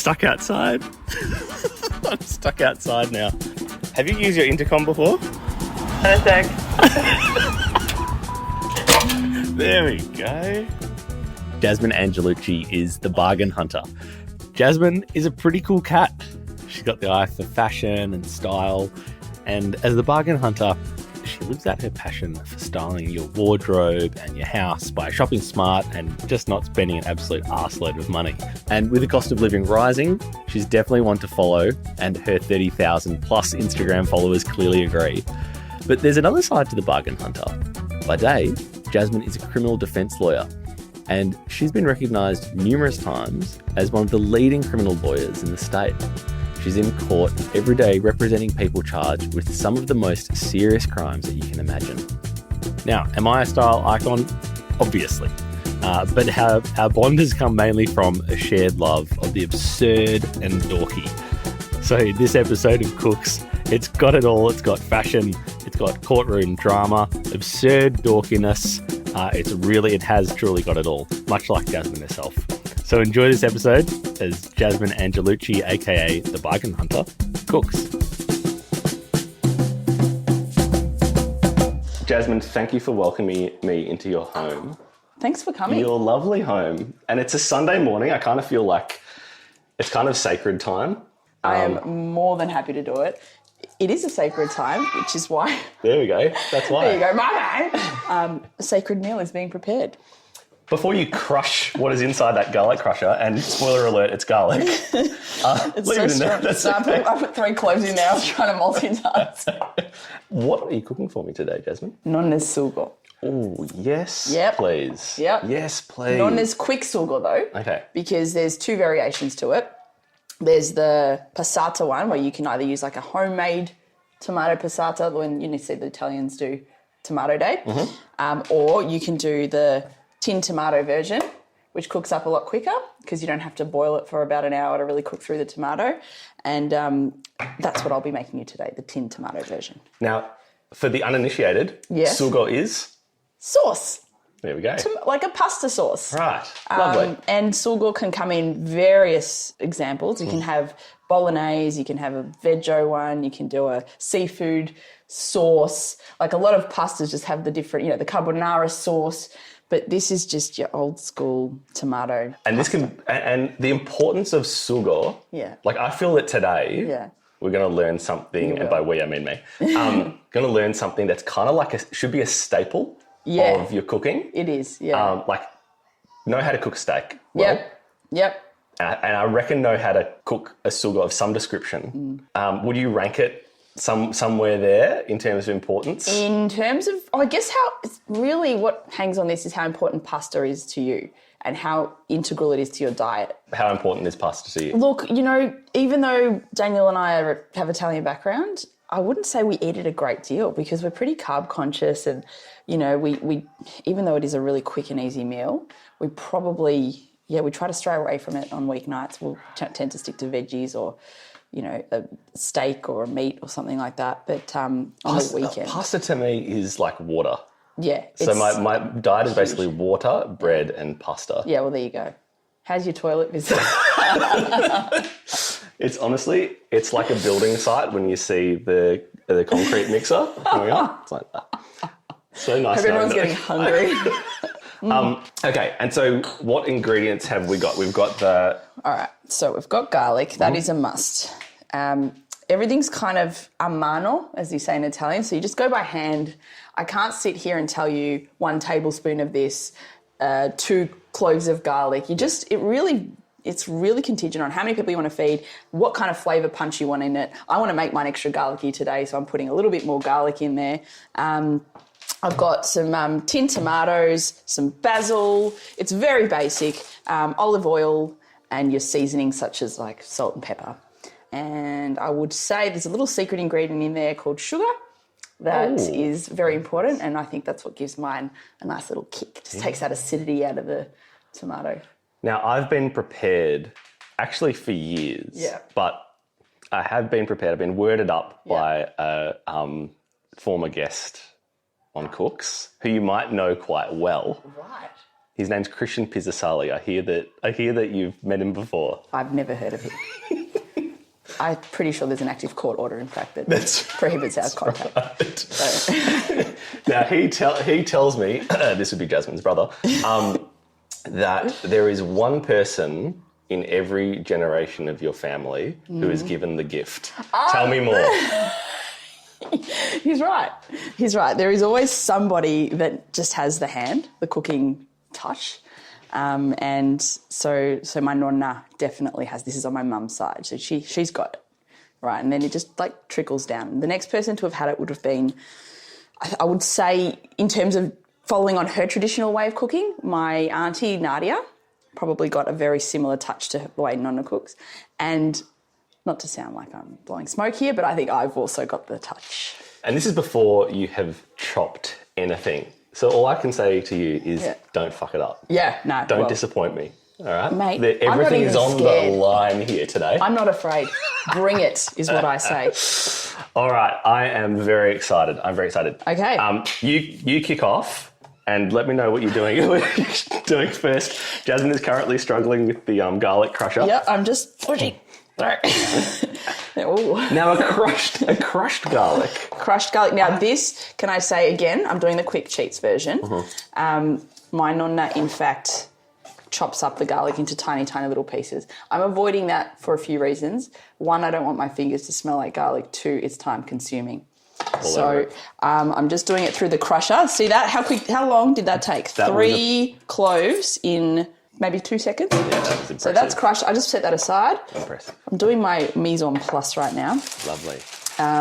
stuck outside. I'm stuck outside now. Have you used your intercom before? A sec. There we go. Jasmine Angelucci is the bargain hunter. Jasmine is a pretty cool cat. She's got the eye for fashion and style. And as the bargain hunter, she lives out her passion for styling your wardrobe and your house by shopping smart and just not spending an absolute arseload of money. And with the cost of living rising, she's definitely one to follow, and her 30,000 plus Instagram followers clearly agree. But there's another side to the bargain hunter. By day, Jasmine is a criminal defence lawyer, and she's been recognised numerous times as one of the leading criminal lawyers in the state. She's in court every day representing people charged with some of the most serious crimes that you can imagine. Now, am I a style icon? Obviously. But our bond has come mainly from a shared love of the absurd and dorky. So this episode of Cooks, it's got it all. It's got fashion, it's got courtroom drama, absurd dorkiness. It has truly got it all, much like Jasmine herself. So enjoy this episode as Jasmine Angelucci, aka the bargain hunter, cooks. Jasmine, thank you for welcoming me into your home. Thanks for coming. Your lovely home. And it's a Sunday morning. I kind of feel like it's kind of sacred time. I am more than happy to do it. It is a sacred time, which is why... There we go. That's why. There you go. A sacred meal is being prepared. Before you crush what is inside that garlic crusher, and spoiler alert, it's garlic. It's so strong. I put 3 cloves in there. I was trying to multitask. What are you cooking for me today, Jasmine? Nonna's sugo. Oh, yes, please. Yep. Yes, please. Nonna's quick sugo, though. Okay. Because there's 2 variations to it. There's the passata one, where you can either use like a homemade tomato passata, when you see the Italians do tomato day, or you can do the tin tomato version, which cooks up a lot quicker because you don't have to boil it for about an hour to really cook through the tomato. And that's what I'll be making you today, the tin tomato version. Now, for the uninitiated, sugo is? Sauce. There we go. Like a pasta sauce. Right. Lovely. And sugo can come in various examples. You can have bolognese, you can have a veggie one, you can do a seafood sauce. Like a lot of pastas just have the different, the carbonara sauce. But this is just your old school tomato. And pasta. And the importance of sugo. Yeah. Like I feel that today. Yeah. We're going to learn something, and by we I mean me. Going to learn something that's kind of like should be a staple of your cooking. It is, yeah. Like know how to cook steak well. Yep. And I reckon know how to cook a sugo of some description. Would you rank it somewhere there in terms of importance? In terms of, I guess what hangs on this is how important pasta is to you and how integral it is to your diet. How important is pasta to you? Look, even though Daniel and I have Italian background, I wouldn't say we eat it a great deal because we're pretty carb conscious, and we even though it is a really quick and easy meal, we probably we try to stray away from it on weeknights. We'll tend to stick to veggies or a steak or a meat or something like that. But on the weekend, pasta to me is like water. Yeah. So my diet is basically water, bread, and pasta. Yeah. Well, there you go. How's your toilet visit? It's honestly, it's like a building site when you see the concrete mixer going on. It's like that. So nice. Everyone's getting hungry. Okay, and so what ingredients have we got? We've got the... All right, so we've got garlic. That is a must. Everything's kind of a mano, as you say in Italian, so you just go by hand. I can't sit here and tell you 1 tablespoon of this, 2 cloves of garlic. It's really contingent on how many people you want to feed, what kind of flavour punch you want in it. I want to make mine extra garlicky today, so I'm putting a little bit more garlic in there. I've got some tin tomatoes, some basil. It's very basic, olive oil, and your seasonings such as like salt and pepper. And I would say there's a little secret ingredient in there called sugar. That is very important, and I think that's what gives mine a nice little kick. Just takes that acidity out of the tomato. Now, I've been prepared actually for years, but I have been prepared. I've been worded up by a former guest on Cooks, who you might know quite well. Right. His name's Christian Pizzasali. I hear that you've met him before. I've never heard of him. I'm pretty sure there's an active court order, in fact, that prohibits our contact. Right. So. Now, he tells me, this would be Jasmine's brother, that there is one person in every generation of your family who is given the gift. Tell me more. He's right. There is always somebody that just has the hand, the cooking touch. And so my Nonna definitely has. This is on my mum's side. So she's got it, right? And then it just like trickles down. The next person to have had it would have been, I would say, in terms of following on her traditional way of cooking, my auntie Nadia probably got a very similar touch to the way Nonna cooks. And not to sound like I'm blowing smoke here, but I think I've also got the touch. And this is before you have chopped anything. So all I can say to you is don't fuck it up. Yeah, no. Don't disappoint me, all right? Mate, everything is on the line here today. I'm not afraid. Bring it, is what I say. All right, I am very excited. I'm very excited. Okay. You kick off and let me know what you're doing first. Jasmine is currently struggling with the garlic crusher. Yeah, I'm just pushing. Sorry. Now a crushed garlic. Crushed garlic. Now this, can I say again, I'm doing the quick cheats version. My Nonna, in fact, chops up the garlic into tiny, tiny little pieces. I'm avoiding that for a few reasons. One, I don't want my fingers to smell like garlic. Two, it's time consuming. So I'm just doing it through the crusher. See that? How long did that take? 3 cloves in maybe 2 seconds. Yeah, that was impressive. So that's crushed. I just set that aside. Impressive. I'm doing my mise en place right now. Lovely.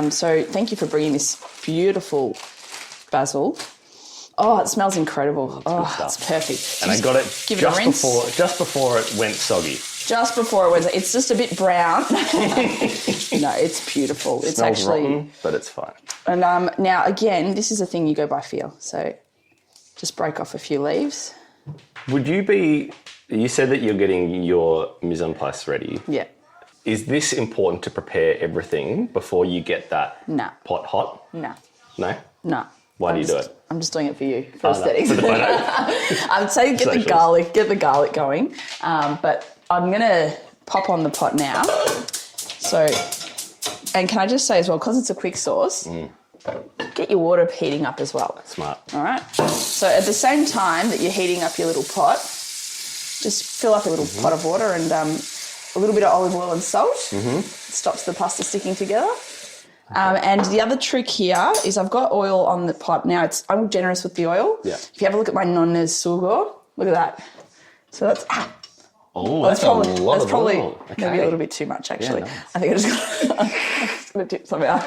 So thank you for bringing this beautiful basil. Oh, it smells incredible. It's perfect. And I got it just before it went soggy. Just before it was. It's just a bit brown. No, it's beautiful. It's smells actually rotten, but it's fine. And now again, this is a thing you go by feel. So just break off a few leaves. Would you be? You said that you're getting your mise en place ready. Yeah. Is this important to prepare everything before you get that pot hot? No. No? No. Why do you do it? I'm just doing it for you, for aesthetics. For the photo? I'd say get the garlic going. But I'm going to pop on the pot now. So, and can I just say as well, because it's a quick sauce, get your water heating up as well. Smart. All right? So at the same time that you're heating up your little pot, just fill up a little pot of water and a little bit of olive oil and salt. It stops the pasta sticking together. And the other trick here is I've got oil on the pot. Now, I'm generous with the oil. Yeah. If you have a look at my Nonna's sugo, look at that. So that's... that's probably oil. Okay. Maybe a little bit too much, actually. Yeah, nice. I think I just got to tip some out.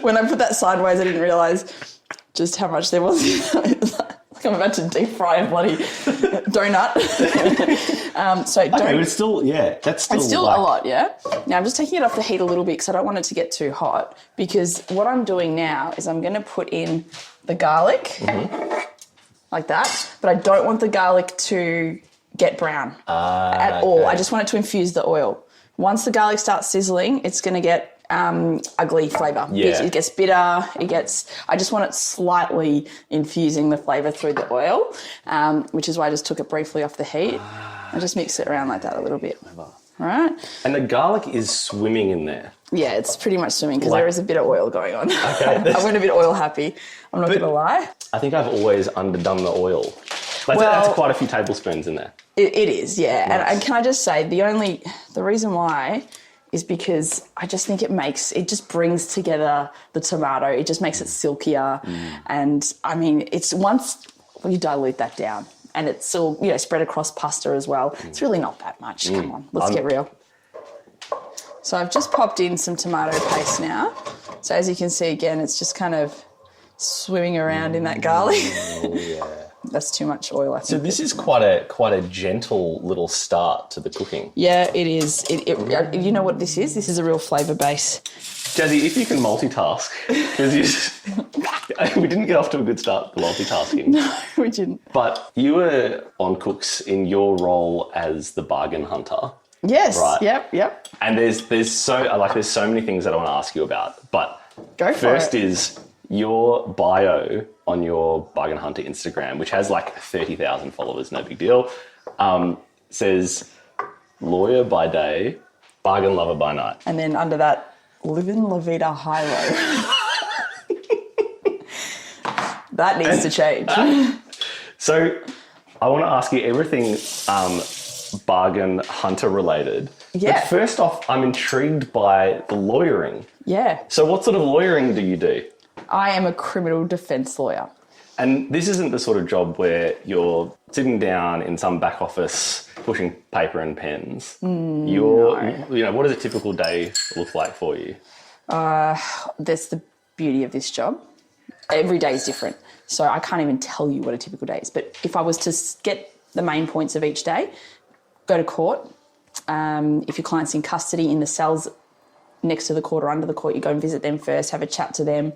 When I put that sideways, I didn't realise just how much there was. Like I'm about to deep fry a bloody donut. But it's still, that's still... It's still a lot, yeah? Now, I'm just taking it off the heat a little bit because I don't want it to get too hot, because what I'm doing now is I'm going to put in the garlic, like that, but I don't want the garlic to get brown at all. I just want it to infuse the oil. Once the garlic starts sizzling, it's going to get ugly flavour. Yeah. It gets bitter. I just want it slightly infusing the flavour through the oil, which is why I just took it briefly off the heat. I just mix it around like that a little bit. All right. And the garlic is swimming in there. Yeah, it's pretty much swimming because there is a bit of oil going on. Okay. I went a bit oil happy. I'm not going to lie. I think I've always underdone the oil. That's quite a few tablespoons in there. It is, yeah. Nice. And can I just say, the reason why is because I just think it just brings together the tomato. It just makes it silkier. And I mean, it's once you dilute that down and it's still, spread across pasta as well, it's really not that much. Come on, let's get real. So I've just popped in some tomato paste now. So as you can see, again, it's just kind of swimming around in that garlic. Oh, yeah. That's too much oil, I think. So this is quite a gentle little start to the cooking. Yeah, it is. You know what this is? This is a real flavour base. Jazzy, if you can multitask, because we didn't get off to a good start with multitasking. No, we didn't. But you were on Cooks in your role as the bargain hunter. Yes. Right. Yep. And there's so many things that I want to ask you about. But go for first it. is Your bio on your Bargain Hunter Instagram, which has like 30,000 followers, no big deal, says lawyer by day, bargain lover by night. And then under that, living La Vida high-low. That needs to change. So I want to ask you everything Bargain Hunter related. Yeah. But first off, I'm intrigued by the lawyering. Yeah. So what sort of lawyering do you do? I am a criminal defence lawyer. And this isn't the sort of job where you're sitting down in some back office pushing paper and pens. No. What does a typical day look like for you? That's the beauty of this job. Every day is different. So I can't even tell you what a typical day is. But if I was to get the main points of each day, go to court. If your client's in custody in the cells next to the court or under the court, you go and visit them first, have a chat to them.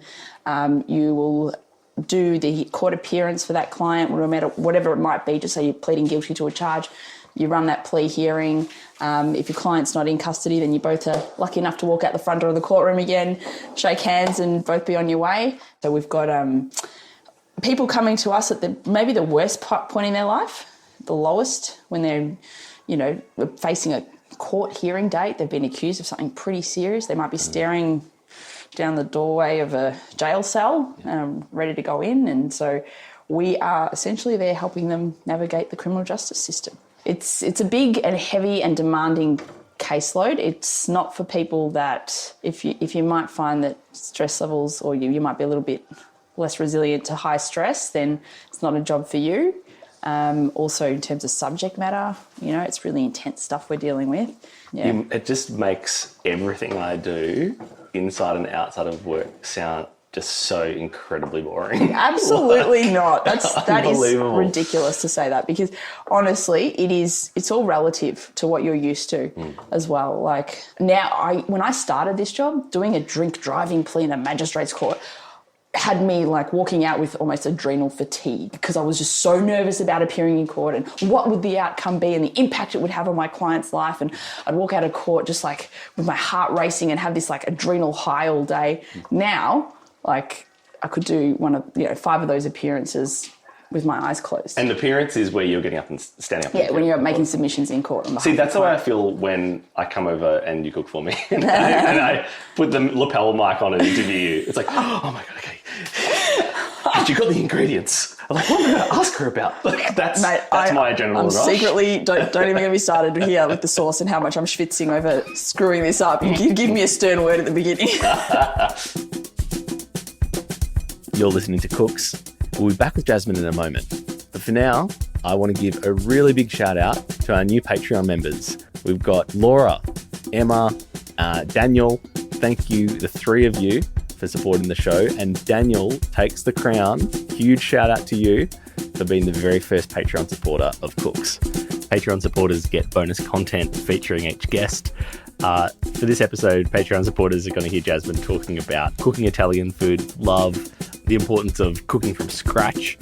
You will do the court appearance for that client, no matter whatever it might be, just say you're pleading guilty to a charge. You run that plea hearing. If your client's not in custody, then you both are lucky enough to walk out the front door of the courtroom again, shake hands and both be on your way. So we've got people coming to us at maybe the worst point in their life, the lowest, when they're, facing a court hearing date. They've been accused of something pretty serious. They might be staring down the doorway of a jail cell, ready to go in. And so we are essentially there helping them navigate the criminal justice system. It's a big and heavy and demanding caseload. It's not for people that, if you might find that stress levels, or you might be a little bit less resilient to high stress, then it's not a job for you. Also, in terms of subject matter, it's really intense stuff we're dealing with. Yeah. It just makes everything I do, inside and outside of work, sound just so incredibly boring. Absolutely not. That is ridiculous to say that, because honestly, it's all relative to what you're used to as well. Like now, when I started this job, doing a drink driving plea in a magistrate's court had me like walking out with almost adrenal fatigue, because I was just so nervous about appearing in court and what would the outcome be and the impact it would have on my client's life. And I'd walk out of court just like with my heart racing and have this like adrenal high all day. Now, like I could do 5 of those appearances with my eyes closed. And appearance is where you're getting up and standing up. Yeah, when you're making submissions in court. See, that's the way I feel when I come over and you cook for me and I put the lapel mic on and interview you. It's like, oh my God, okay. But you got the ingredients. I'm like, what am I going to ask her about? Like, that's my adrenaline rush. I'm secretly, don't even get me started here with the sauce and how much I'm schwitzing over screwing this up. You give me a stern word at the beginning. You're listening to Cooks. We'll be back with Jasmine in a moment. But for now, I want to give a really big shout out to our new Patreon members. We've got Laura, Emma, Daniel. Thank you, the 3 of you, for supporting the show. And Daniel takes the crown. Huge shout out to you for being the very first Patreon supporter of Cooks. Patreon supporters get bonus content featuring each guest. For this episode, Patreon supporters are going to hear Jasmine talking about cooking Italian food, love, the importance of cooking from scratch,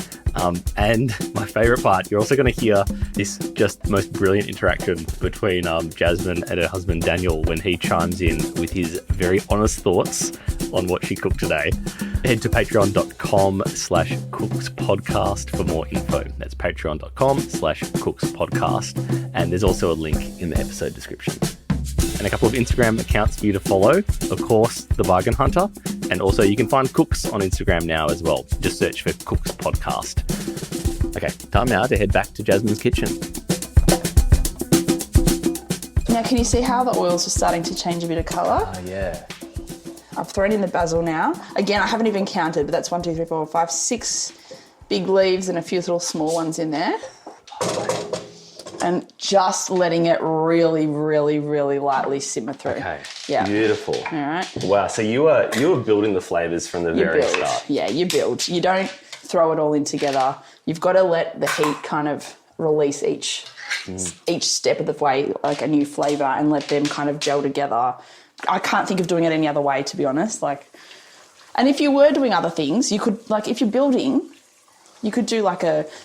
and my favourite part, you're also going to hear this just most brilliant interaction between Jasmine and her husband Daniel when he chimes in with his very honest thoughts on what she cooked today. Head to patreon.com/cookspodcast for more info. That's patreon.com/cookspodcast, and there's also a link in the episode description. And a couple of Instagram accounts for you to follow. Of course, The Bargain Hunter. And also you can find Cooks on Instagram now as well. Just search for Cooks Podcast. Okay, time now to head back to Jasmine's kitchen. Now, can you see how the oils are starting to change a bit of colour? Yeah. I've thrown in the basil now. Again, I haven't even counted, but that's 1, 2, 3, 4, 5, 6 big leaves and a few little small ones in there. And just letting it really, really, really lightly simmer through. Okay. Yeah. Beautiful. All right. Wow. So you were building the flavours from the very start. Yeah, you build. You don't throw it all in together. You've got to let the heat kind of release each step of the way, like a new flavour, and let them kind of gel together. I can't think of doing it any other way, to be honest. And if you were doing other things, you could, if you're building, you could do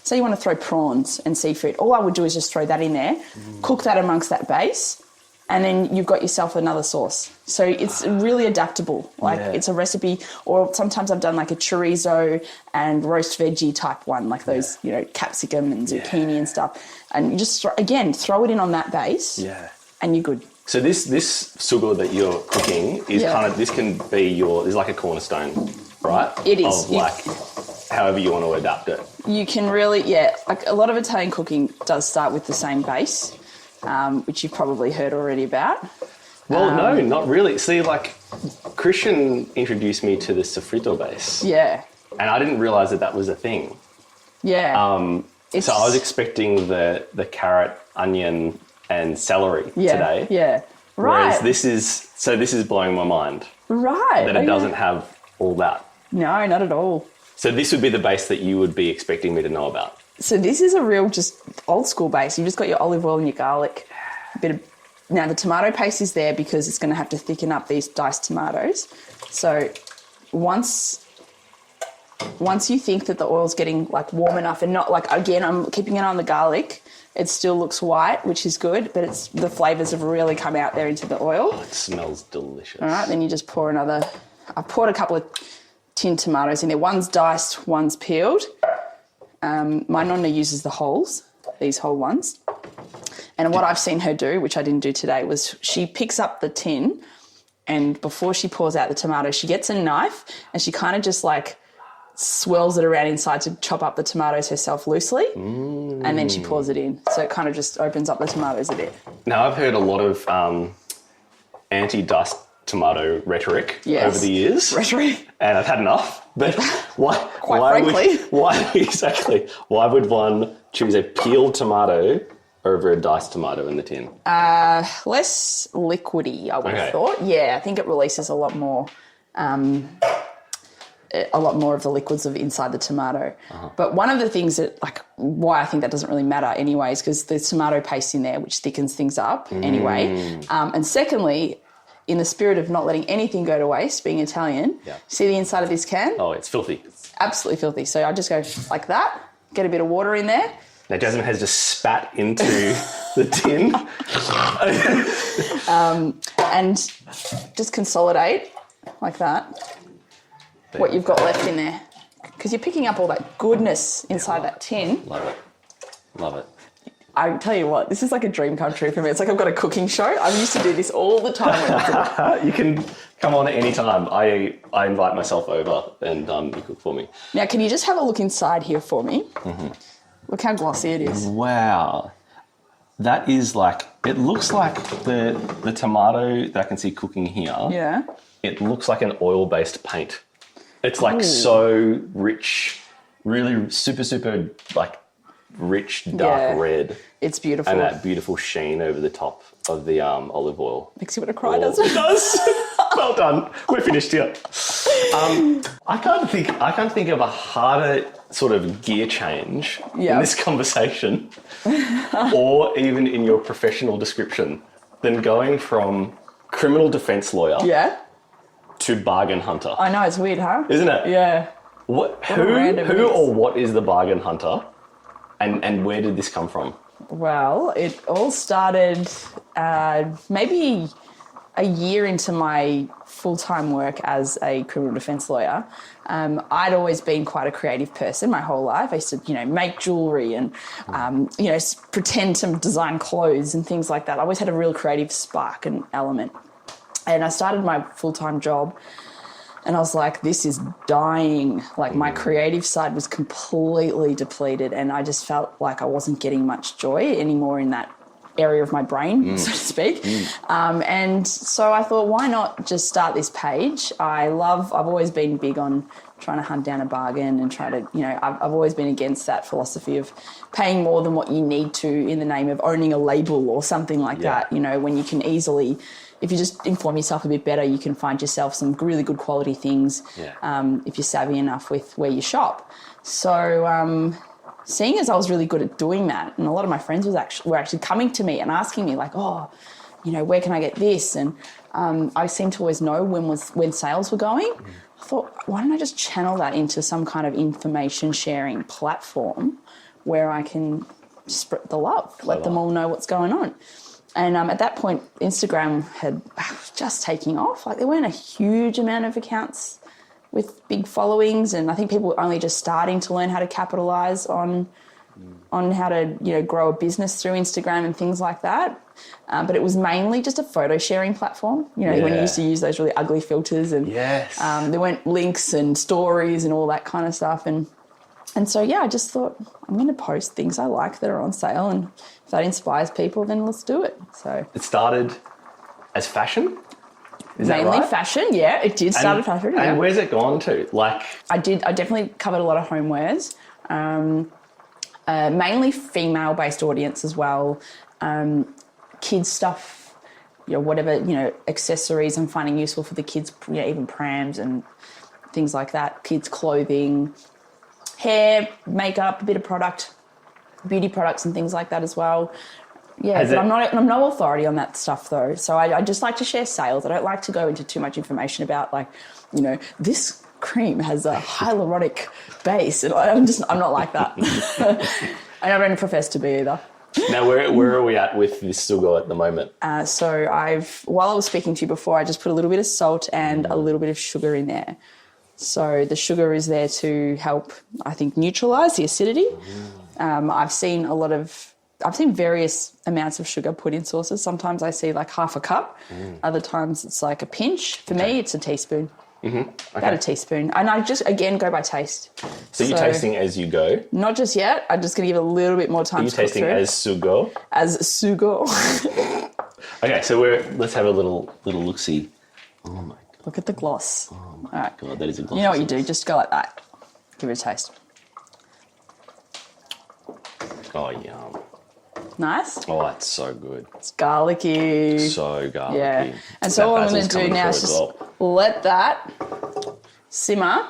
say you want to throw prawns and seafood. All I would do is just throw that in there, cook that amongst that base, and then you've got yourself another sauce. So it's really adaptable. Like it's a recipe, or sometimes I've done like a chorizo and roast veggie type one, like those, you know, capsicum and zucchini and stuff. And you just, again, throw it in on that base and you're good. So this sugo that you're cooking is kind of, this can be is like a cornerstone, right? It is. Of like, however you want to adapt it. You can really, like a lot of Italian cooking does start with the same base, which you've probably heard already about. Well, no, not really. See, like, Christian introduced me to the sofrito base. Yeah. And I didn't realise that was a thing. Yeah. So I was expecting the carrot, onion and celery today. Yeah. Right. Whereas this is blowing my mind. Right. That it doesn't have all that. No, not at all. So this would be the base that you would be expecting me to know about. So this is a real just old school base. You've just got your olive oil and your garlic. Now the tomato paste is there because it's going to have to thicken up these diced tomatoes. So once you think that the oil's getting like warm enough and not like, again, I'm keeping it on the garlic, it still looks white, which is good, but the flavours have really come out there into the oil. Oh, it smells delicious. All right, then you just pour I've poured a couple of tinned tomatoes in there. One's diced, one's peeled. My Nonna uses the wholes, these whole ones. And what I've seen her do, which I didn't do today, was she picks up the tin and before she pours out the tomato, she gets a knife and she kind of just like swirls it around inside to chop up the tomatoes herself loosely, and then she pours it in. So it kind of just opens up the tomatoes a bit. Now, I've heard a lot of anti-diced tomato rhetoric over the years. Rhetoric. And I've had enough. But why frankly. Why would one choose a peeled tomato over a diced tomato in the tin? Less liquidy, I would have thought. Yeah, I think it releases a lot more of the liquids of inside the tomato. But one of the things that, like, why I think that doesn't really matter anyway is because there's tomato paste in there, which thickens things up anyway. And secondly, in the spirit of not letting anything go to waste, being Italian, see the inside of this can? Oh, it's filthy. It's absolutely filthy. So I just go like that, get a bit of water in there. Now, Jasmine has just spat into the tin. And just consolidate like that. What you've got left in there. Because you're picking up all that goodness inside that tin. Love it. Love it. I tell you what, this is like a dream come true for me. It's like I've got a cooking show. I used to do this all the time. You can come on at any time. I invite myself over and you cook for me. Now, can you just have a look inside here for me? Look how glossy it is. Wow. That is like, it looks like the tomato that I can see cooking here. Yeah. It looks like an oil-based paint. It's like so rich, really super, super like rich, dark red. It's beautiful. And that beautiful sheen over the top of the olive oil. Makes you want to cry, doesn't it? It does. Well done. We're finished here. I can't think of a harder sort of gear change in this conversation or even in your professional description than going from criminal defense lawyer to bargain hunter. I know, it's weird, huh? Isn't it? Yeah. Who or what is the bargain hunter and where did this come from? Well, it all started maybe a year into my full-time work as a criminal defence lawyer. I'd always been quite a creative person my whole life. I used to, make jewellery and, pretend to design clothes and things like that. I always had a real creative spark and element. And I started my full-time job and I was like, this is dying. Like my creative side was completely depleted and I just felt like I wasn't getting much joy anymore in that area of my brain, so to speak. And so I thought, why not just start this page? I've always been big on trying to hunt down a bargain and try to, I've always been against that philosophy of paying more than what you need to in the name of owning a label or something like that, when you can easily, if you just inform yourself a bit better, you can find yourself some really good quality things if you're savvy enough with where you shop. So seeing as I was really good at doing that, and a lot of my friends were actually coming to me and asking me like, where can I get this? And I seemed to always know when sales were going. I thought, why don't I just channel that into some kind of information sharing platform where I can spread the love, let them all know what's going on. And at that point, Instagram had just taking off. Like there weren't a huge amount of accounts with big followings, and I think people were only just starting to learn how to capitalise on how to grow a business through Instagram and things like that. But it was mainly just a photo sharing platform. When you used to use those really ugly filters, and there weren't links and stories and all that kind of stuff. And so I just thought I'm going to post things I like that are on sale, and if that inspires people, then let's do it. So it started as fashion. Is mainly that right? Fashion, yeah. It did start as fashion. And where's it gone to? I definitely covered a lot of homewares. Mainly female-based audience as well. Kids stuff, whatever, accessories I'm finding useful for the kids, even prams and things like that. Kids' clothing, hair, makeup, a bit of product, beauty products and things like that as well. Yeah, but I'm no authority on that stuff though. So I just like to share sales. I don't like to go into too much information about this cream has a hyaluronic base. And I'm not like that. I don't profess to be either. Now, where are we at with this sugo at the moment? So while I was speaking to you before, I just put a little bit of salt and a little bit of sugar in there. So the sugar is there to help, I think, neutralise the acidity. I've seen various amounts of sugar put in sauces. Sometimes I see like half a cup. Other times it's like a pinch. For me, it's a teaspoon. About a teaspoon. And I just, again, go by taste. So you're tasting as you go? Not just yet. I'm just going to give it a little bit more time to cook through. Are you tasting as sugo? As sugo. Okay, so let's have a little look-see. Oh, my God. Look at the gloss. Oh, my God, that is a gloss. You know what you do? Just go like that. Give it a taste. Oh, yum. Nice. Oh, that's so good. It's garlicky. So garlicky. Yeah. And so what I'm going to do now is just let that simmer,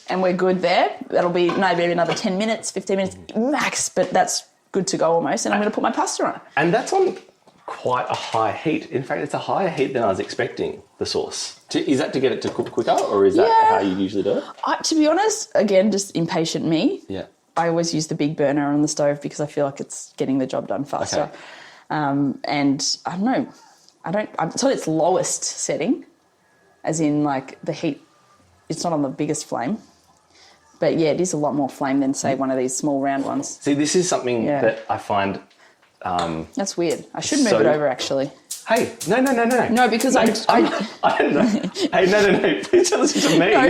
and we're good there. That'll be maybe another 10 minutes, 15 minutes max, but that's good to go almost. And I'm going to put my pasta on it. And that's on quite a high heat. In fact, it's a higher heat than I was expecting, the sauce. Is that to get it to cook quicker, or is that how you usually do it? To be honest, again, just impatient me. Yeah. I always use the big burner on the stove because I feel like it's getting the job done faster. Okay. And I don't know, it's on its lowest setting, as in like the heat, it's not on the biggest flame. But yeah, it is a lot more flame than, say, one of these small round ones. See, this is something that I find... That's weird. I should move it over, actually. Hey, no. No, because I don't know. Hey, no. Please don't listen to me. No.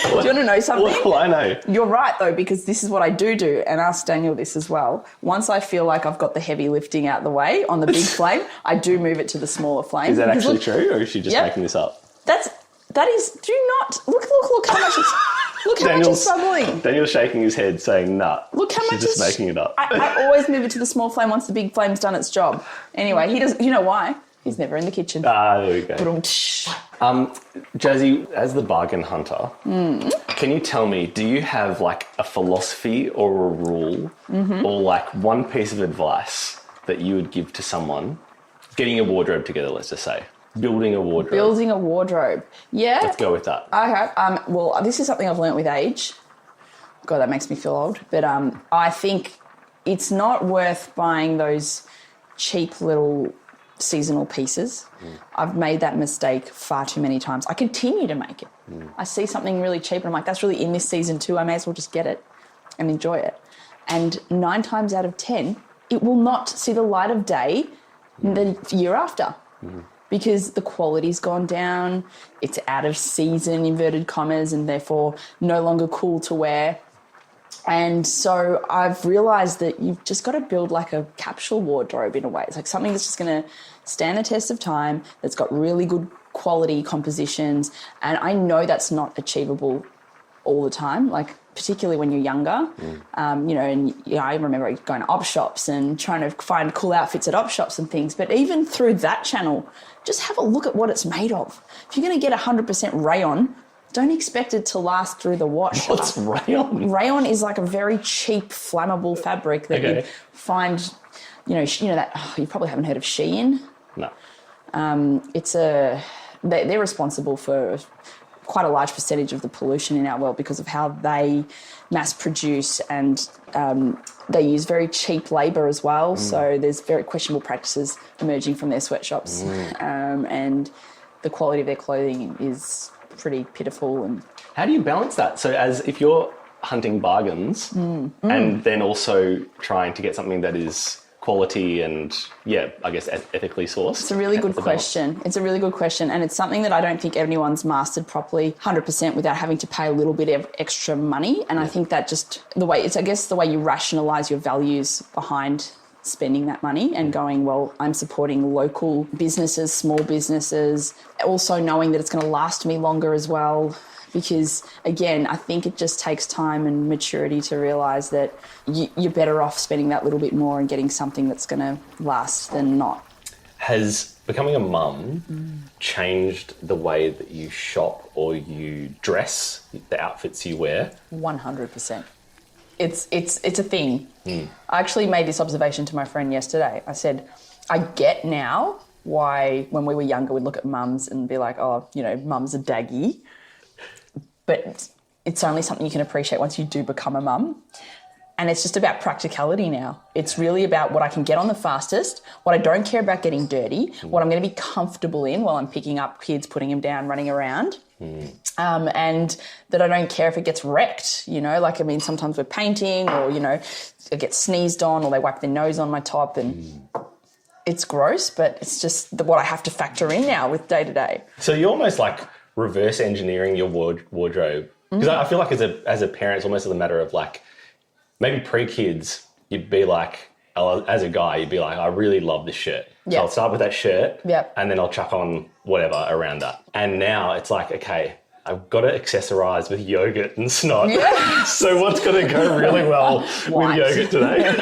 Do you want to know something? Well, I know. You're right, though, because this is what I do, and ask Daniel this as well. Once I feel like I've got the heavy lifting out the way on the big flame, I do move it to the smaller flame. Is that actually true, or is she just making this up? That is, do not, look how much it's... Look how much it's bubbling. Daniel's shaking his head saying, nah, look how much she's just making it up. I always move it to the small flame once the big flame's done its job. Anyway, he doesn't, you know why? He's never in the kitchen. There we go. Jazzy, as the bargain hunter, can you tell me, do you have like a philosophy or a rule or like one piece of advice that you would give to someone getting a wardrobe together, let's just say? Building a wardrobe. Yeah. Let's go with that. Okay. Well, this is something I've learnt with age. God, that makes me feel old. But I think it's not worth buying those cheap little seasonal pieces. I've made that mistake far too many times. I continue to make it. I see something really cheap and I'm like, that's really in this season too. I may as well just get it and enjoy it. And 9 times out of 10, it will not see the light of day the year after. Because the quality's gone down, it's out of season, inverted commas, and therefore no longer cool to wear. And so I've realised that you've just got to build like a capsule wardrobe in a way. It's like something that's just going to stand the test of time, that's got really good quality compositions. And I know that's not achievable all the time, like particularly when you're younger. I remember going to op shops and trying to find cool outfits at op shops and things. But even through that channel, just have a look at what it's made of. If you're going to get 100% rayon, don't expect it to last through the wash. What's rayon? Rayon is like a very cheap, flammable fabric that you find, you probably haven't heard of Shein. No. They're responsible for quite a large percentage of the pollution in our world because of how they mass produce, and they use very cheap labour as well. So there's very questionable practices emerging from their sweatshops, and the quality of their clothing is pretty pitiful. And how do you balance that? So as if you're hunting bargains and then also trying to get something that is quality and, I guess ethically sourced? It's a really good question. It's a really good question, and it's something that I don't think anyone's mastered properly 100% without having to pay a little bit of extra money. And I think that just the way you rationalise your values behind spending that money and going, well, I'm supporting local businesses, small businesses, also knowing that it's going to last me longer as well. Because, again, I think it just takes time and maturity to realise that you're better off spending that little bit more and getting something that's going to last than not. Has becoming a mum changed the way that you shop or you dress, the outfits you wear? 100%. It's a thing. I actually made this observation to my friend yesterday. I said, I get now why when we were younger we'd look at mums and be like, oh, mum's a daggy. But it's only something you can appreciate once you do become a mum. And it's just about practicality now. It's really about what I can get on the fastest, what I don't care about getting dirty, what I'm going to be comfortable in while I'm picking up kids, putting them down, running around. And that I don't care if it gets wrecked, sometimes we're painting or, it gets sneezed on or they wipe their nose on my top, and it's gross, but it's just what I have to factor in now with day to day. So you're almost like reverse engineering your wardrobe, because I feel like as a parent, it's almost a matter of like, maybe pre-kids, you'd be like, as a guy, you'd be like, I really love this shirt. So I'll start with that shirt, and then I'll chuck on whatever around that. And now it's like, okay, I've got to accessorise with yogurt and snot. Yeah. So what's going to go really well with yogurt today?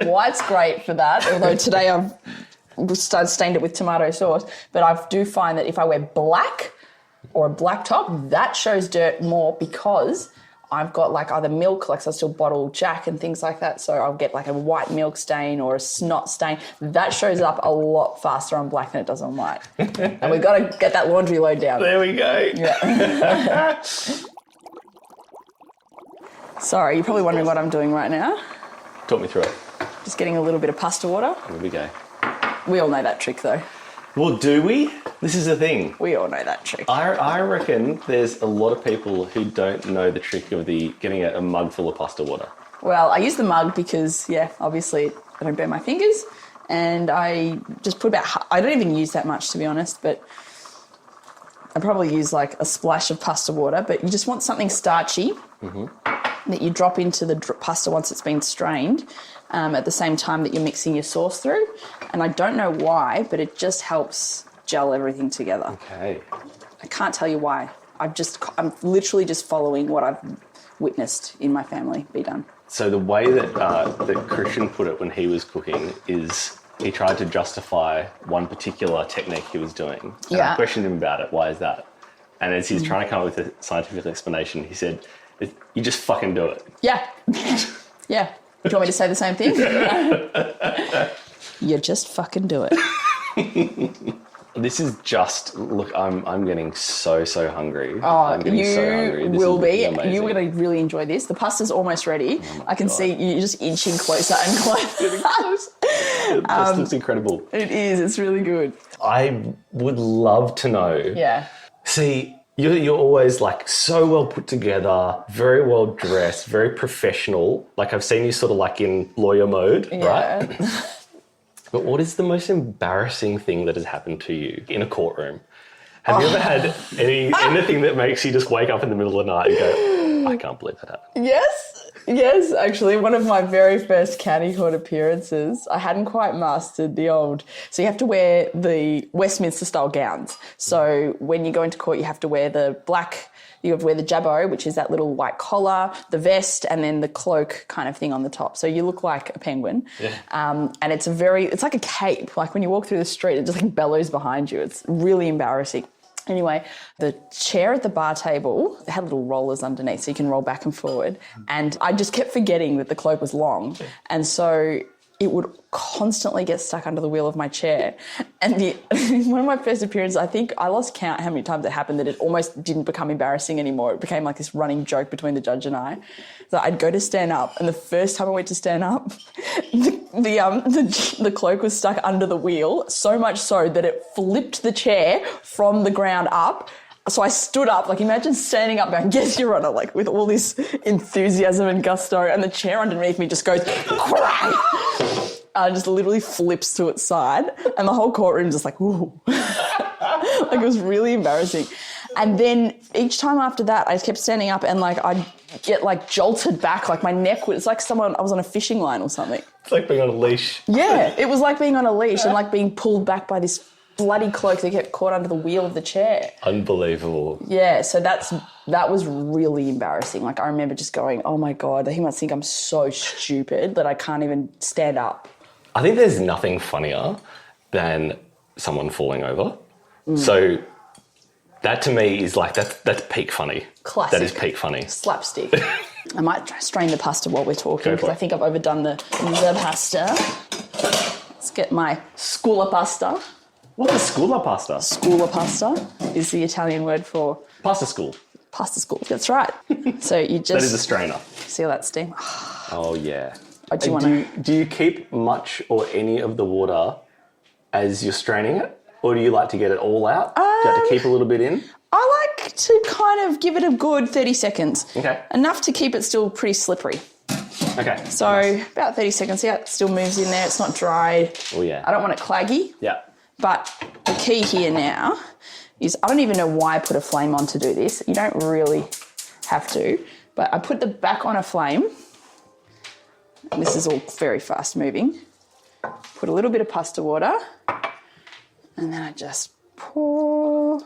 White's great for that, although today I've stained it with tomato sauce. But I do find that if I wear black or a black top, that shows dirt more because I've got like either milk, like so I still bottle Jack and things like that. So I'll get like a white milk stain or a snot stain. That shows up a lot faster on black than it does on white. And we've got to get that laundry load down. There we go. Yeah. Sorry, you're probably wondering what I'm doing right now. Talk me through it. Just getting a little bit of pasta water. Here we go. We all know that trick though. Well, do we? This is the thing. We all know that trick. I reckon there's a lot of people who don't know the trick of getting a mug full of pasta water. Well, I use the mug because, obviously I don't burn my fingers, and I just put I don't even use that much, to be honest, but I probably use like a splash of pasta water, but you just want something starchy that you drop into the pasta once it's been strained, at the same time that you're mixing your sauce through. And I don't know why, but it just helps gel everything together. Okay. I can't tell you why. I'm literally just following what I've witnessed in my family be done. So the way that Christian put it when he was cooking is he tried to justify one particular technique he was doing. And I questioned him about it. Why is that? And as he's trying to come up with a scientific explanation, he said, you just fucking do it. Yeah. Yeah. Do you want me to say the same thing? You just fucking do it. This is just, look, I'm getting so hungry. Oh, I'm getting you so hungry. This will be. amazing. You're going to really enjoy this. The pasta's almost ready. I can see you just inching closer and closer. It just looks incredible. It is. It's really good. I would love to know. Yeah. See, you're always like so well put together, very well dressed, very professional. Like I've seen you sort of like in lawyer mode, right? But what is the most embarrassing thing that has happened to you in a courtroom? Have you ever had anything that makes you just wake up in the middle of the night and go, I can't believe that happened? Yes, actually, one of my very first county court appearances, I hadn't quite mastered so you have to wear the Westminster style gowns. So when you go into court, you have to wear the jabot, which is that little white collar, the vest, and then the cloak kind of thing on the top. So you look like a penguin. Yeah. And it's like a cape. Like when you walk through the street, it just like bellows behind you. It's really embarrassing. Anyway, the chair at the bar table, they had little rollers underneath so you can roll back and forward. And I just kept forgetting that the cloak was long. And so it would constantly get stuck under the wheel of my chair. And one of my first appearances, I think I lost count how many times it happened that it almost didn't become embarrassing anymore. It became like this running joke between the judge and I. So I'd go to stand up, and the first time I went to stand up, the cloak was stuck under the wheel, so much so that it flipped the chair from the ground up. So I stood up, like imagine standing up going, yes, Your Honour, like with all this enthusiasm and gusto, and the chair underneath me just goes, crack! Just literally flips to its side, and the whole courtroom just like, ooh. Like it was really embarrassing. And then each time after that, I just kept standing up and like I'd get like jolted back, like my neck was, it's like I was on a fishing line or something. It's like being on a leash. Yeah, it was like being on a leash and like being pulled back by this bloody cloak that kept caught under the wheel of the chair. Unbelievable. Yeah, so that was really embarrassing. Like I remember just going, oh my God, he must think I'm so stupid that I can't even stand up. I think there's nothing funnier than someone falling over. So that to me is like, that's peak funny. Classic. That is peak funny. Slapstick. I might strain the pasta while we're talking because I think I've overdone the pasta. Let's get my scuola pasta. What's a scuola pasta? Scuola pasta is the Italian word for... Pasta school. Pasta school, that's right. So you just... That is a strainer. See all that steam? Oh, yeah. Do you keep much or any of the water as you're straining it? Or do you like to get it all out? Do you have to keep a little bit in? I like to kind of give it a good 30 seconds. Okay. Enough to keep it still pretty slippery. Okay. So nice. About 30 seconds. See how it still moves in there? It's not dry. Oh, yeah. I don't want it claggy. Yeah. But the key here now is I don't even know why I put a flame on to do this. You don't really have to. But I put the back on a flame. And this is all very fast moving. Put a little bit of pasta water. And then I just pour.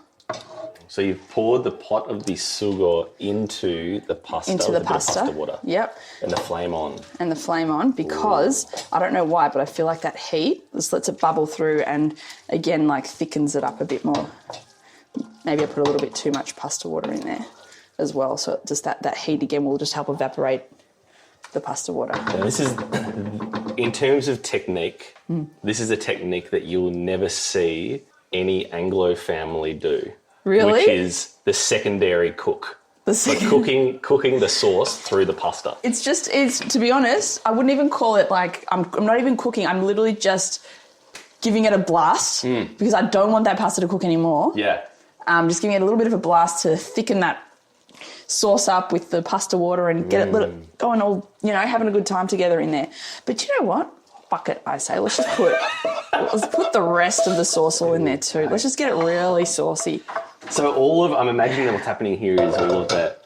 So you've poured the pot of the sugo into the pasta. Into the pasta. Pasta water. Yep. And the flame on. And the flame on because I don't know why, but I feel like that heat just lets it bubble through and again like thickens it up a bit more. Maybe I put a little bit too much pasta water in there as well. So just that heat again will just help evaporate the pasta water. Now this is, in terms of technique, this is a technique that you'll never see any Anglo family do. Really? Which is the secondary cook. Cooking the sauce through the pasta. It's to be honest, I wouldn't even call it like, I'm not even cooking. I'm literally just giving it a blast because I don't want that pasta to cook anymore. Yeah. Just giving it a little bit of a blast to thicken that sauce up with the pasta water and get it going all, having a good time together in there. But you know what? Fuck it, I say. Let's put the rest of the sauce all in there too. Let's just get it really saucy. So I'm imagining that what's happening here is all of the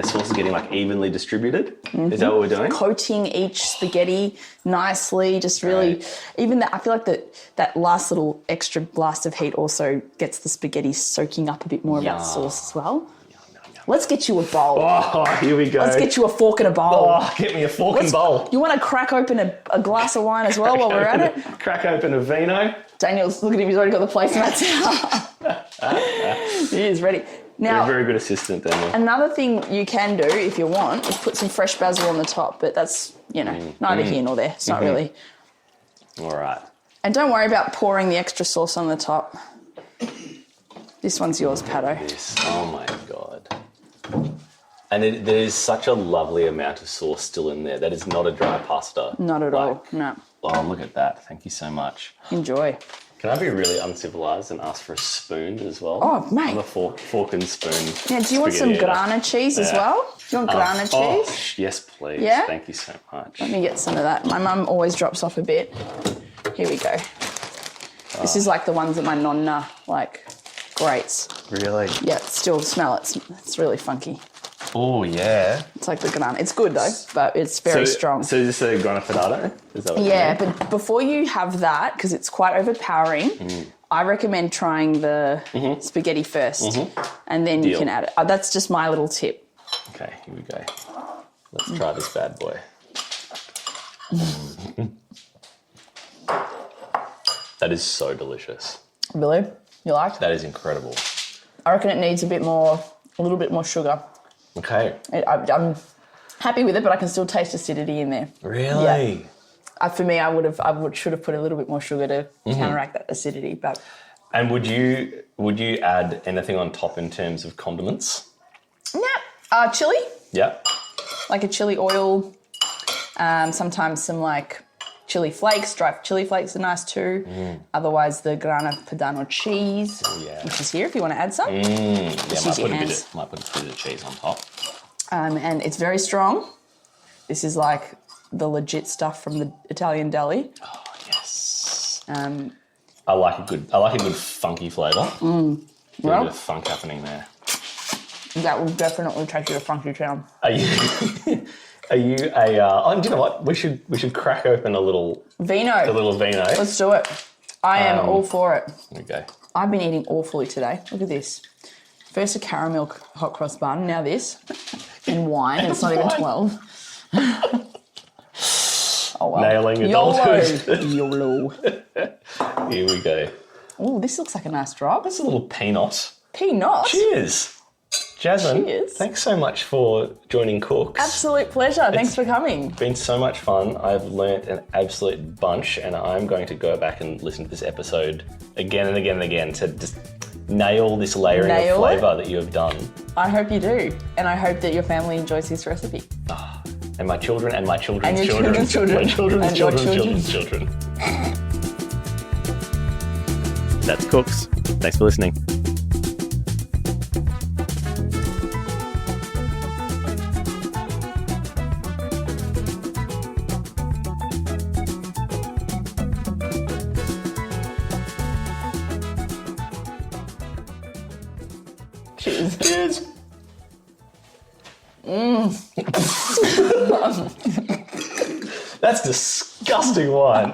sauce is getting like evenly distributed. Is that what we're doing? Coating each spaghetti nicely, just really, even that, I feel like that last little extra blast of heat also gets the spaghetti soaking up a bit more of that sauce as well. Let's get you a bowl. Oh, here we go. Let's get you a fork and a bowl. Oh, get me a fork and bowl. You want to crack open a glass of wine as well while we're at it? Crack open a vino. Daniel's looking at him, he's already got the placemats out. He is ready. Now, you're a very good assistant, Daniel. Another thing you can do if you want is put some fresh basil on the top, but that's, neither here nor there. It's not really. All right. And don't worry about pouring the extra sauce on the top. This one's yours, Pato. Oh my God. And there is such a lovely amount of sauce still in there. That is not a dry pasta. Not at all, no. Oh, look at that. Thank you so much. Enjoy. Can I be really uncivilized and ask for a spoon as well? Oh, mate. I'm a fork and spoon. Now, do you want some grana cheese as well? Do you want grana cheese? Oh, yes, please. Yeah? Thank you so much. Let me get some of that. My mum always drops off a bit. Here we go. This is like the ones that my Nonna, grates. Really? Yeah, still smell it. It's really funky. Oh, yeah. It's like the grana. It's good, though, but it's very strong. So is this a grana potato? Is that what but before you have that, because it's quite overpowering, I recommend trying the spaghetti first, and then you can add it. That's just my little tip. Okay, here we go. Let's try this bad boy. That is so delicious. Really? You like? That is incredible. I reckon it needs a little bit more sugar. Okay. I'm happy with it, but I can still taste acidity in there. Really? For me, should have put a little bit more sugar to counteract that acidity. But And would you add anything on top in terms of condiments? yeah, chili, Yeah. like a chili oil. Sometimes some like chili flakes, dry chili flakes are nice too. Otherwise, the grana padano cheese, which is here if you want to add some. Yeah, Just use your hands. might put a bit of cheese on top. And it's very strong. This is like the legit stuff from the Italian deli. Oh yes. I like a good funky flavour. Well, a bit of funk happening there. that will definitely take you to funky town. Are you? Are you a? Oh, do you know what? We should crack open a little Vino. vino. Let's do it. I am all for it. Okay. I've been eating awfully today. Look at this. First a caramel hot cross bun, now this. And wine, and it's not even 12. Oh, well. Nailing adulthood. YOLO. Here we go. Oh, this looks like a nice drop. That's a little Pinot. Pinot. Cheers. Jasmine, Cheers. thanks so much for joining Cooks. Absolute pleasure. Thanks for coming. It's been so much fun. I've learnt an absolute bunch, and I'm going to go back and listen to this episode again and again and again to just nail this layering of flavour that you have done. I hope you do. And I hope that your family enjoys this recipe. And my children and my children's And your children. children's children. My children's And your children's children's children. That's Cooks. Thanks for listening. Cheers. Cheers. That's disgusting wine.